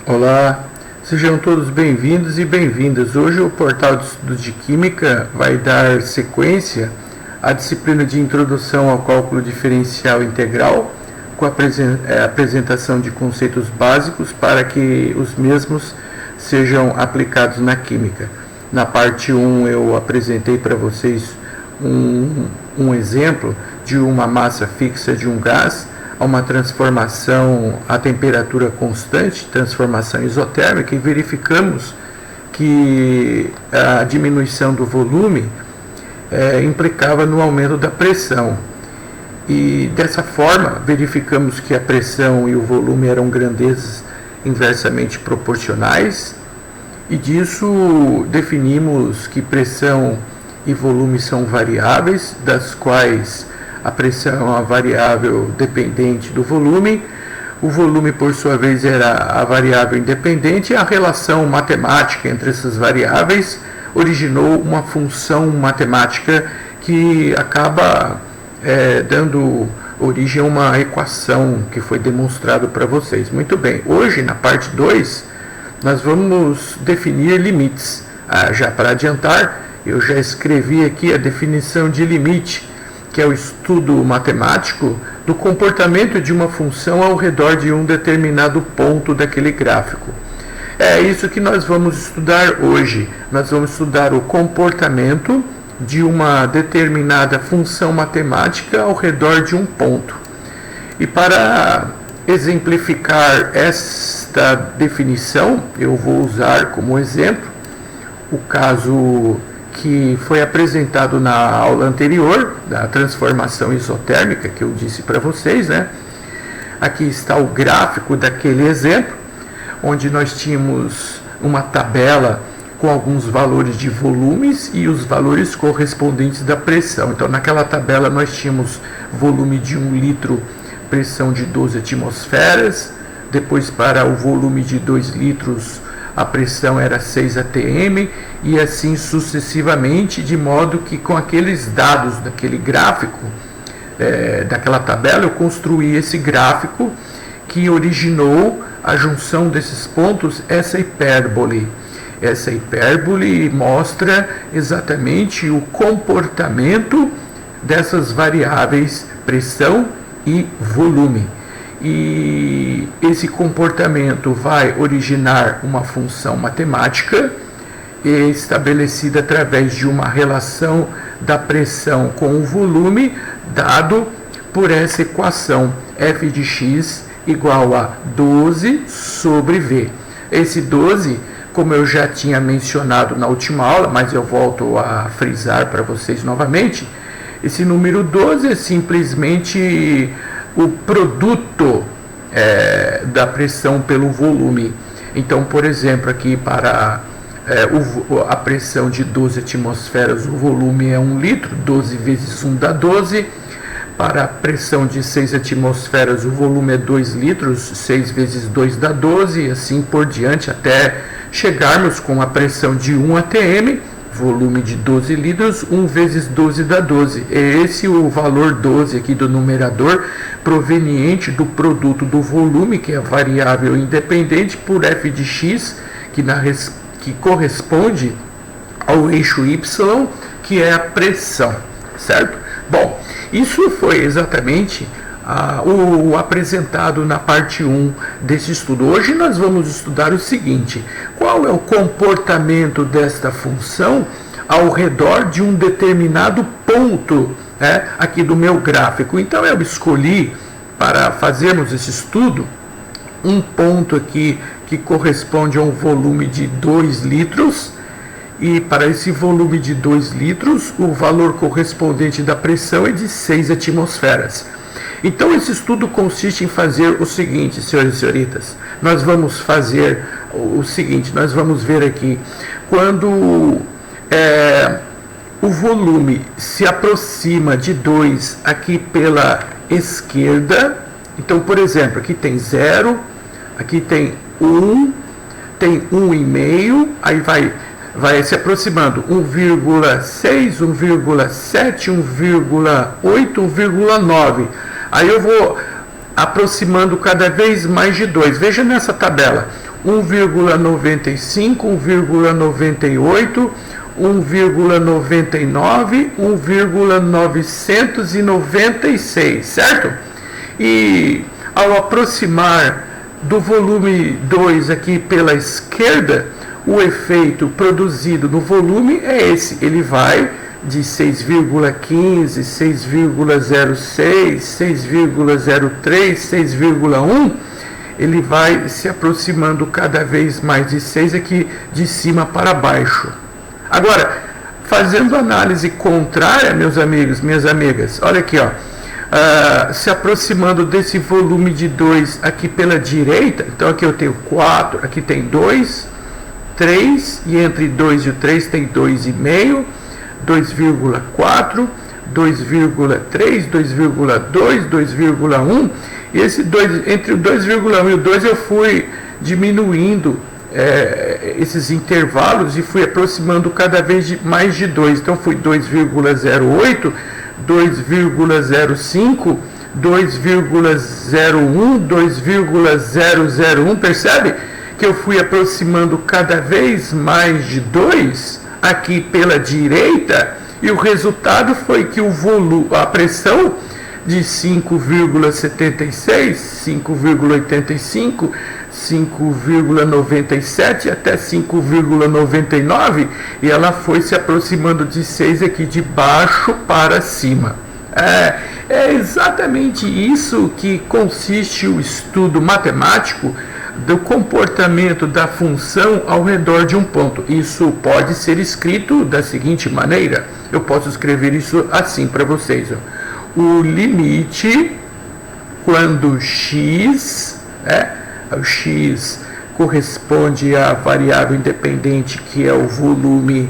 Olá, sejam todos bem-vindos e bem-vindas. Hoje o Portal de Estudos de Química vai dar sequência à disciplina de Introdução ao Cálculo Diferencial Integral, com a apresentação de conceitos básicos para que os mesmos sejam aplicados na química. Na parte 1 eu apresentei para vocês um exemplo de uma massa fixa de um gás a uma transformação a temperatura constante, transformação isotérmica, e verificamos que a diminuição do volume implicava no aumento da pressão. E dessa forma verificamos que a pressão e o volume eram grandezas inversamente proporcionais, e disso definimos que pressão e volume são variáveis, das quais a pressão é uma variável dependente do volume, o volume, por sua vez, era a variável independente, e a relação matemática entre essas variáveis originou uma função matemática que acaba dando origem a uma equação que foi demonstrado para vocês. Muito bem, hoje, na parte 2, nós vamos definir limites. Já para adiantar, eu já escrevi aqui a definição de limite, que é o estudo matemático do comportamento de uma função ao redor de um determinado ponto daquele gráfico. É isso que nós vamos estudar hoje. Nós vamos estudar o comportamento de uma determinada função matemática ao redor de um ponto. E para exemplificar esta definição, eu vou usar como exemplo o caso que foi apresentado na aula anterior, da transformação isotérmica, que eu disse para vocês, né? Aqui está o gráfico daquele exemplo, onde nós tínhamos uma tabela com alguns valores de volumes e os valores correspondentes da pressão. Então, naquela tabela nós tínhamos volume de 1 litro, pressão de 12 atmosferas, depois para o volume de 2 litros, a pressão era 6 atm, e assim sucessivamente, de modo que com aqueles dados daquele gráfico, daquela tabela, eu construí esse gráfico que originou a junção desses pontos, essa hipérbole. Essa hipérbole mostra exatamente o comportamento dessas variáveis pressão e volume. E esse comportamento vai originar uma função matemática estabelecida através de uma relação da pressão com o volume, dado por essa equação f de x igual a 12 sobre v. Esse 12, como eu já tinha mencionado na última aula, mas eu volto a frisar para vocês novamente, esse número 12 é simplesmente o produto da pressão pelo volume. Então, por exemplo, aqui para a pressão de 12 atmosferas, o volume é 1 litro, 12 vezes 1 dá 12. Para a pressão de 6 atmosferas, o volume é 2 litros, 6 vezes 2 dá 12, e assim por diante, até chegarmos com a pressão de 1 atm, volume de 12 litros, 1 vezes 12 dá 12. É esse o valor 12 aqui do numerador, proveniente do produto do volume, que é a variável independente, por f de x, que corresponde ao eixo y, que é a pressão, certo? Bom, isso foi exatamente o apresentado na parte 1 desse estudo. Hoje nós vamos estudar o seguinte: qual é o comportamento desta função ao redor de um determinado ponto, aqui do meu gráfico. Então eu escolhi, para fazermos esse estudo, um ponto aqui que corresponde a um volume de 2 litros, e para esse volume de 2 litros, o valor correspondente da pressão é de 6 atmosferas. Então, esse estudo consiste em fazer o seguinte, senhores e senhoritas. Nós vamos fazer o seguinte, nós vamos ver aqui, quando o volume se aproxima de 2 aqui pela esquerda, então, por exemplo, aqui tem 0, aqui tem 1, tem 1,5, aí vai se aproximando 1,6, 1,7, 1,8, 1,9. Aí eu vou aproximando cada vez mais de 2. Veja nessa tabela, 1,95, 1,98, 1,99, 1,996, certo? E ao aproximar do volume 2 aqui pela esquerda, o efeito produzido no volume é esse, ele vai de 6,15, 6,06, 6,03, 6,1, ele vai se aproximando cada vez mais de 6 aqui de cima para baixo. Agora, fazendo análise contrária, meus amigos, minhas amigas, olha aqui, ó, se aproximando desse volume de 2 aqui pela direita, então aqui eu tenho 4, aqui tem 2, 3, e entre 2 e o 3 tem 2,5, 2,4, 2,3, 2,2, 2,1, e esse 2, entre o 2,1 e o 2 eu fui diminuindo esses intervalos e fui aproximando cada vez mais de 2, então fui 2,08, 2,05, 2,01, 2,001, percebe que eu fui aproximando cada vez mais de 2 aqui pela direita, e o resultado foi que o volume, a pressão de 5,76, 5,85, 5,97 até 5,99, e ela foi se aproximando de 6 aqui de baixo para cima. É exatamente isso que consiste o estudo matemático do comportamento da função ao redor de um ponto. Isso pode ser escrito da seguinte maneira, eu posso escrever isso assim para vocês, ó. O limite quando x, o x corresponde à variável independente que é o volume,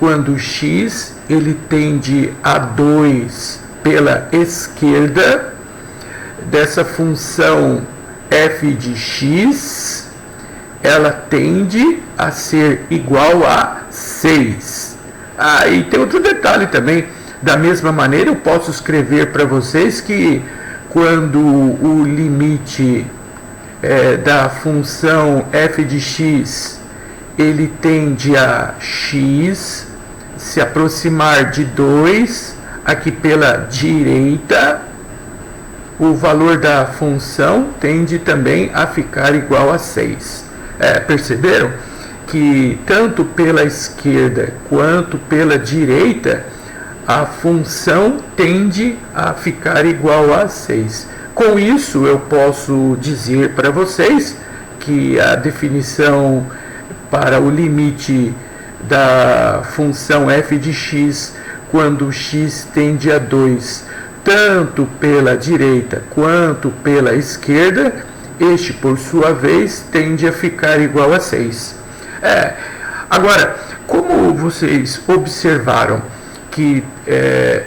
quando x ele tende a 2 pela esquerda dessa função f de x, ela tende a ser igual a 6. E tem outro detalhe também, da mesma maneira eu posso escrever para vocês que quando o limite da função f de x ele tende a x se aproximar de 2 aqui pela direita, o valor da função tende também a ficar igual a 6. Perceberam que tanto pela esquerda quanto pela direita a função tende a ficar igual a 6. Com isso eu posso dizer para vocês que a definição para o limite da função f de x quando x tende a 2, tanto pela direita quanto pela esquerda, este por sua vez tende a ficar igual a 6. Agora, como vocês observaram que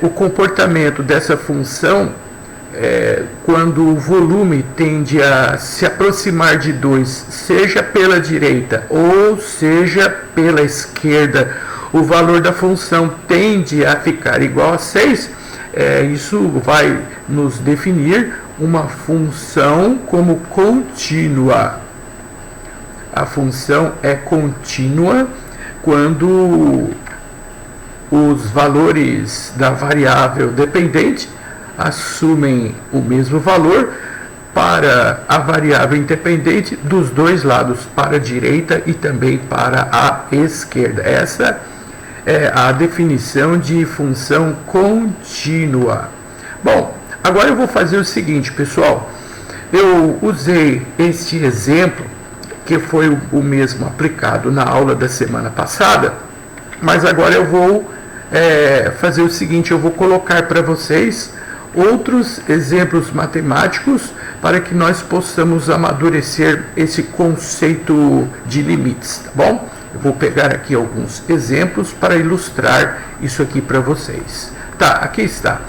o comportamento dessa função, quando o volume tende a se aproximar de 2, seja pela direita ou seja pela esquerda, o valor da função tende a ficar igual a 6, isso vai nos definir uma função como contínua. A função é contínua quando os valores da variável dependente assumem o mesmo valor para a variável independente dos dois lados, para a direita e também para a esquerda. Essa é a definição de função contínua. Bom, agora eu vou fazer o seguinte, pessoal. Eu usei este exemplo, que foi o mesmo aplicado na aula da semana passada, mas agora eu vou fazer o seguinte, eu vou colocar para vocês outros exemplos matemáticos para que nós possamos amadurecer esse conceito de limites, tá bom? Eu vou pegar aqui alguns exemplos para ilustrar isso aqui para vocês. Tá, aqui está.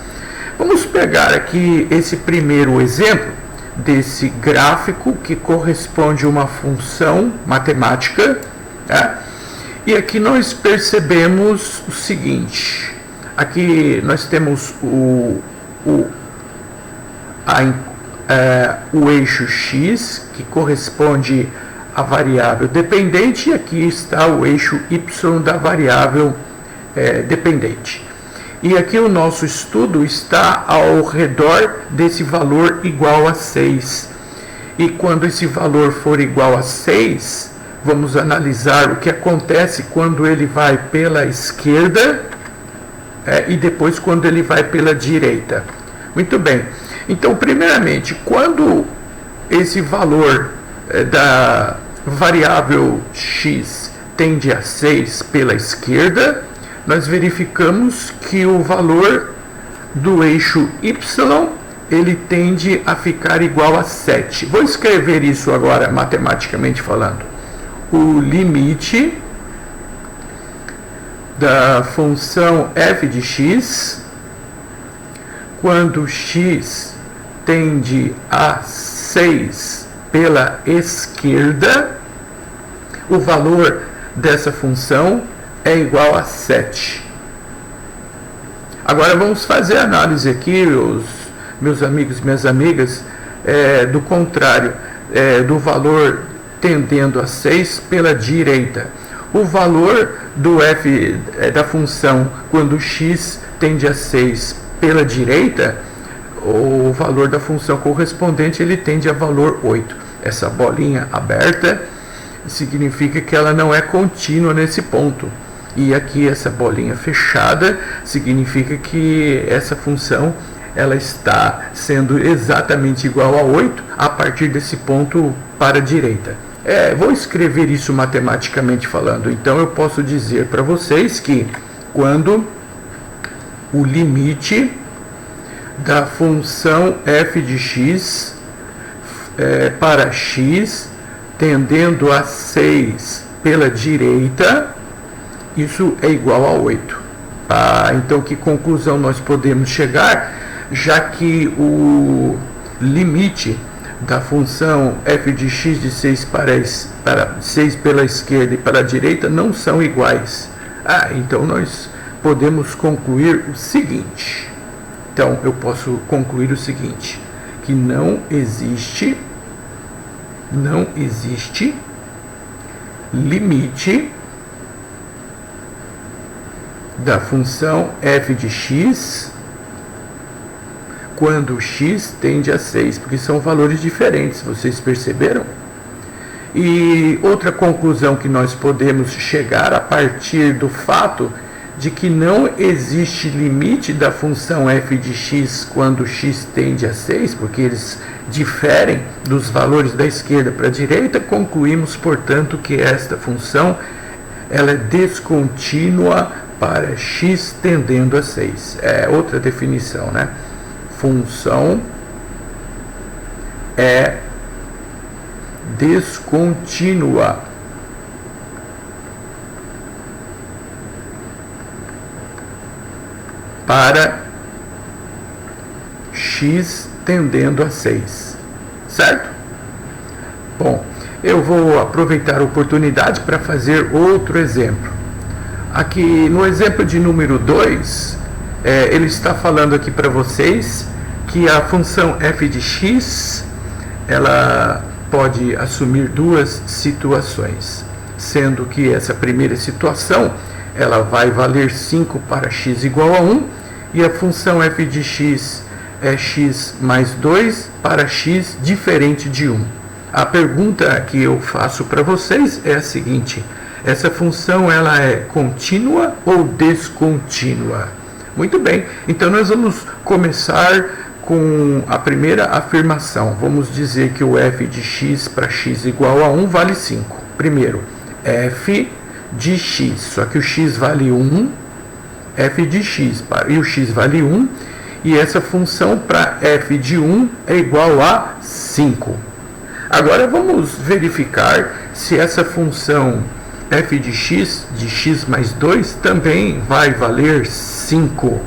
Vamos pegar aqui esse primeiro exemplo desse gráfico que corresponde a uma função matemática, tá? E aqui nós percebemos o seguinte, aqui nós temos o eixo x, que corresponde a variável dependente, e aqui está o eixo y da variável dependente. E aqui o nosso estudo está ao redor desse valor igual a 6. E quando esse valor for igual a 6, vamos analisar o que acontece quando ele vai pela esquerda e depois quando ele vai pela direita. Muito bem. Então, primeiramente, quando esse valor da variável x tende a 6 pela esquerda, nós verificamos que o valor do eixo y ele tende a ficar igual a 7. Vou escrever isso agora matematicamente falando. O limite da função f de x, quando x tende a 6 pela esquerda, o valor dessa função é igual a 7. Agora vamos fazer a análise aqui, meus amigos e minhas amigas, do contrário, do valor tendendo a 6 pela direita. O valor do f da função quando x tende a 6 pela direita, o valor da função correspondente ele tende a valor 8. Essa bolinha aberta significa que ela não é contínua nesse ponto. E aqui essa bolinha fechada significa que essa função ela está sendo exatamente igual a 8 a partir desse ponto para a direita. Vou escrever isso matematicamente falando. Então eu posso dizer para vocês que quando o limite da função f de x para x tendendo a 6 pela direita, isso é igual a 8. Então, que conclusão nós podemos chegar, já que o limite da função f de x de 6 para 6 pela esquerda e para a direita não são iguais. Então nós podemos concluir o seguinte. Então, eu posso concluir o seguinte, que não existe limite da função f de x quando x tende a 6, porque são valores diferentes, vocês perceberam? E outra conclusão que nós podemos chegar a partir do fato de que não existe limite da função f de x quando x tende a 6, porque eles diferem dos valores da esquerda para a direita, concluímos, portanto, que esta função ela é descontínua para x tendendo a 6. É outra definição, né? Função é descontínua para x tendendo a 6, certo? Bom, eu vou aproveitar a oportunidade para fazer outro exemplo. Aqui no exemplo de número 2, ele está falando aqui para vocês que a função f de x ela pode assumir duas situações, sendo que essa primeira situação ela vai valer 5 para x igual a 1, e a função f de x é x mais 2 para x diferente de 1. A pergunta que eu faço para vocês é a seguinte: essa função ela é contínua ou descontínua? Muito bem, então nós vamos começar com a primeira afirmação. Vamos dizer que o f de x para x igual a 1 vale 5. Primeiro, f de x, só que o x vale 1, f de x, e o x vale 1, e essa função para f de 1 é igual a 5. Agora vamos verificar se essa função f de x mais 2 também vai valer 5.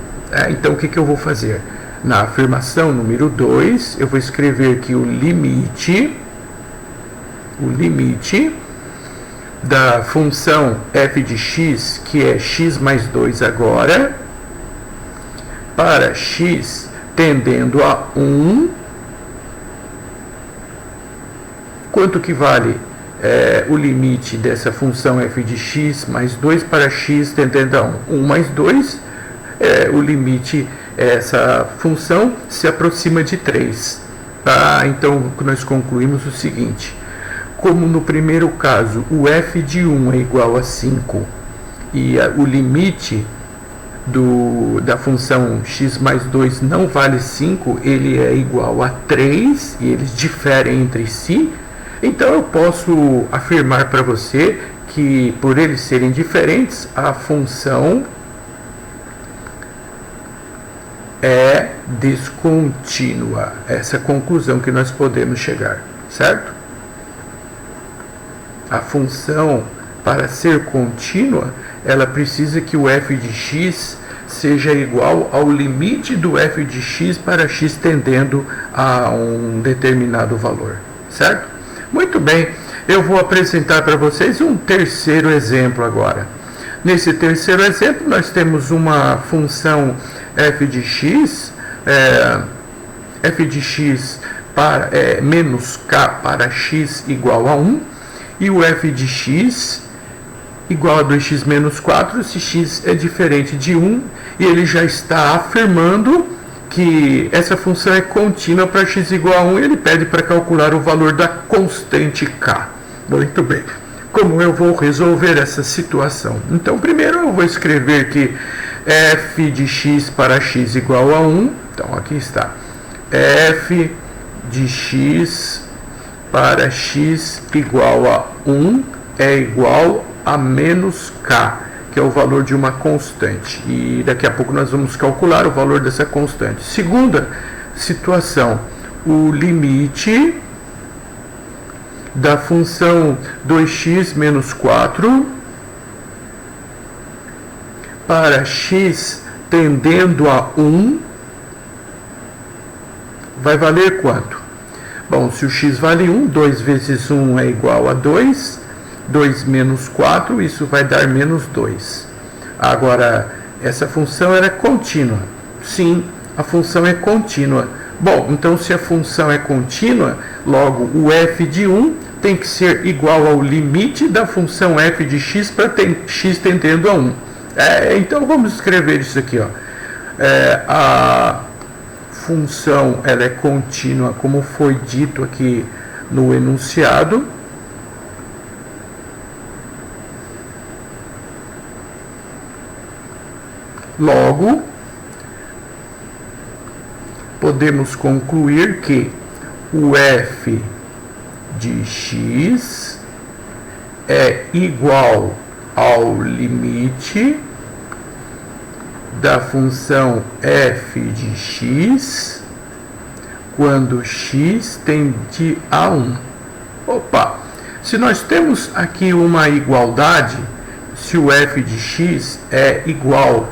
Então o que eu vou fazer? Na afirmação número 2, eu vou escrever que o limite da função f de x, que é x mais 2 agora, para x tendendo a 1, quanto que vale o limite dessa função f de x mais 2 para x tendendo a 1. 1 mais 2, o limite, essa função se aproxima de 3. Tá? Então, nós concluímos o seguinte: como no primeiro caso o f de 1 é igual a 5 e o limite da função x mais 2 não vale 5, ele é igual a 3 e eles diferem entre si, então eu posso afirmar para você que, por eles serem diferentes, a função é descontínua. Essa é a conclusão que nós podemos chegar, certo? A função, para ser contínua, ela precisa que o f de x seja igual ao limite do f de x para x tendendo a um determinado valor, certo? Muito bem, eu vou apresentar para vocês um terceiro exemplo agora. Nesse terceiro exemplo, nós temos uma função f de x para, menos k para x igual a 1, e o f de x igual a 2x menos 4, se x é diferente de 1, e ele já está afirmando que essa função é contínua para x igual a 1, e ele pede para calcular o valor da constante k. Muito bem. Como eu vou resolver essa situação? Então, primeiro eu vou escrever que f de x para x igual a 1, então aqui está, f de x para x igual a 1 é igual a menos k, que é o valor de uma constante. E daqui a pouco nós vamos calcular o valor dessa constante. Segunda situação, o limite da função 2x menos 4 para x tendendo a 1 vai valer quanto? Bom, se o x vale 1, 2 vezes 1 é igual a 2, 2 menos 4, isso vai dar menos 2. Agora, essa função era contínua. Sim, a função é contínua. Bom, então se a função é contínua, logo o f de 1 tem que ser igual ao limite da função f de x para x tendendo a 1. Então vamos escrever isso aqui, ó. A função ela é contínua, como foi dito aqui no enunciado. Logo, podemos concluir que o f de x é igual ao limite da função f de x quando x tende a 1. Opa! Se nós temos aqui uma igualdade, se o f de x é igual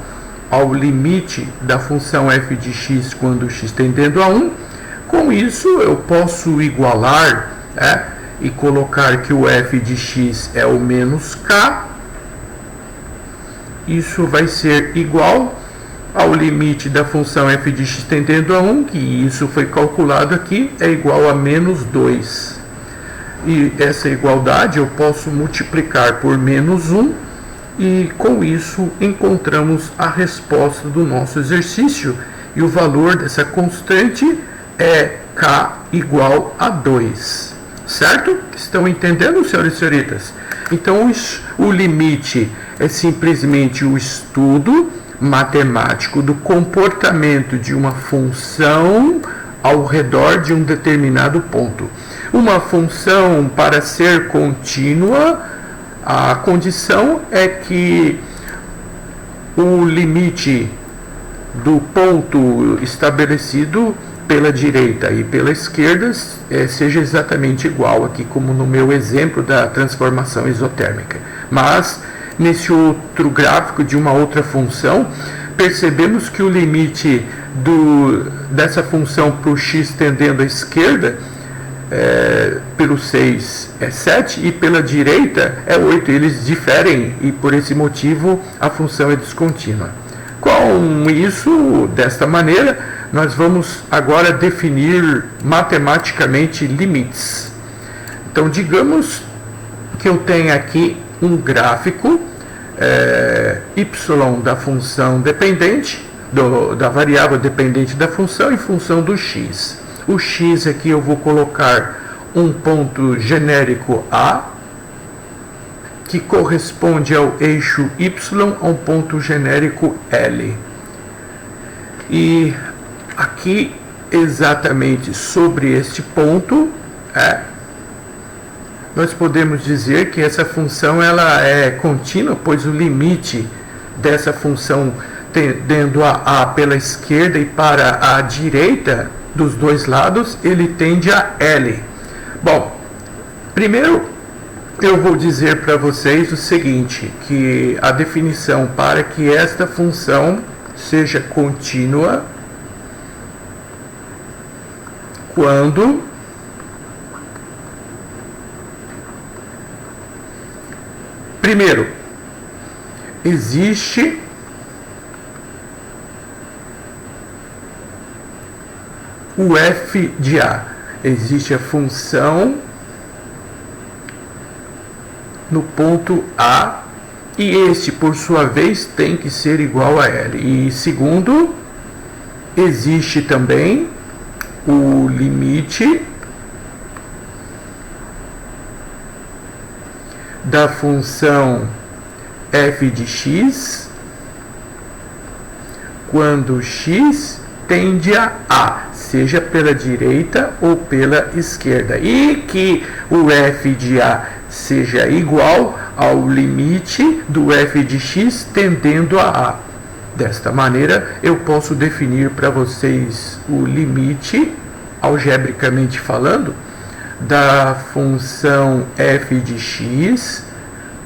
ao limite da função f de x quando x tendendo a 1, com isso eu posso igualar e colocar que o f de x é o menos k. Isso vai ser igual ao limite da função f de x tendendo a 1, que isso foi calculado aqui, é igual a menos 2. E essa igualdade eu posso multiplicar por menos 1, e com isso encontramos a resposta do nosso exercício, e o valor dessa constante é k igual a 2. Certo? Estão entendendo, senhores e senhoritas? Então, o limite é simplesmente o estudo matemático do comportamento de uma função ao redor de um determinado ponto. Uma função, para ser contínua, a condição é que o limite do ponto estabelecido pela direita e pela esquerda seja exatamente igual, aqui como no meu exemplo da transformação isotérmica. Mas, nesse outro gráfico de uma outra função, percebemos que o limite dessa função para o x tendendo à esquerda, pelo 6 é 7 e pela direita é 8. Eles diferem e, por esse motivo, a função é descontínua. Com isso, desta maneira, nós vamos agora definir matematicamente limites. Então, digamos que eu tenho aqui um gráfico y da função dependente, da variável dependente da função em função do x. O x aqui eu vou colocar um ponto genérico A, que corresponde ao eixo y, a um ponto genérico L. E aqui, exatamente sobre este ponto, nós podemos dizer que essa função ela é contínua, pois o limite dessa função tendendo a A pela esquerda e para a direita dos dois lados, ele tende a L. Bom, primeiro eu vou dizer para vocês o seguinte, que a definição para que esta função seja contínua quando primeiro existe o f de A, existe a função no ponto A e este, por sua vez, tem que ser igual a L. E segundo, existe também o limite da função f de x quando x tende a A, seja pela direita ou pela esquerda, e que o f de A seja igual ao limite do f de x tendendo a A. Desta maneira, eu posso definir para vocês o limite, algebricamente falando, da função f de x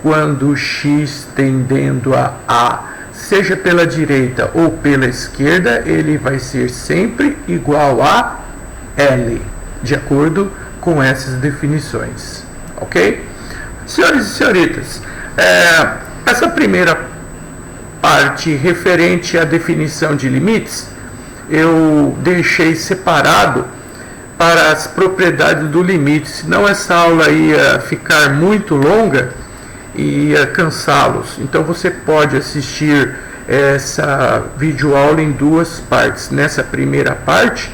quando x tendendo a A, seja pela direita ou pela esquerda, ele vai ser sempre igual a L, de acordo com essas definições. Ok? Senhores e senhoritas, essa primeira parte referente à definição de limites, eu deixei separado para as propriedades do limite, senão essa aula ia ficar muito longa e ia cansá-los. Então você pode assistir essa videoaula em duas partes. Nessa primeira parte,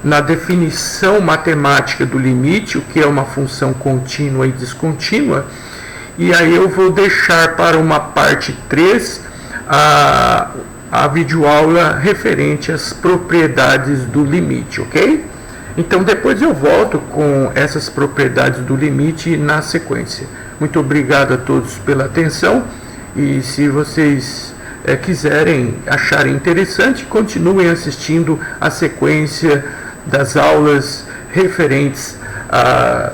na definição matemática do limite, o que é uma função contínua e descontínua, e aí eu vou deixar para uma parte 3 a videoaula referente às propriedades do limite, ok? Então depois eu volto com essas propriedades do limite na sequência. Muito obrigado a todos pela atenção e se vocês quiserem, acharem interessante, continuem assistindo a sequência das aulas referentes à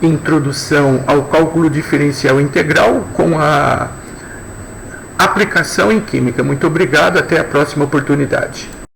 introdução ao cálculo diferencial integral com a aplicação em química. Muito obrigado, até a próxima oportunidade.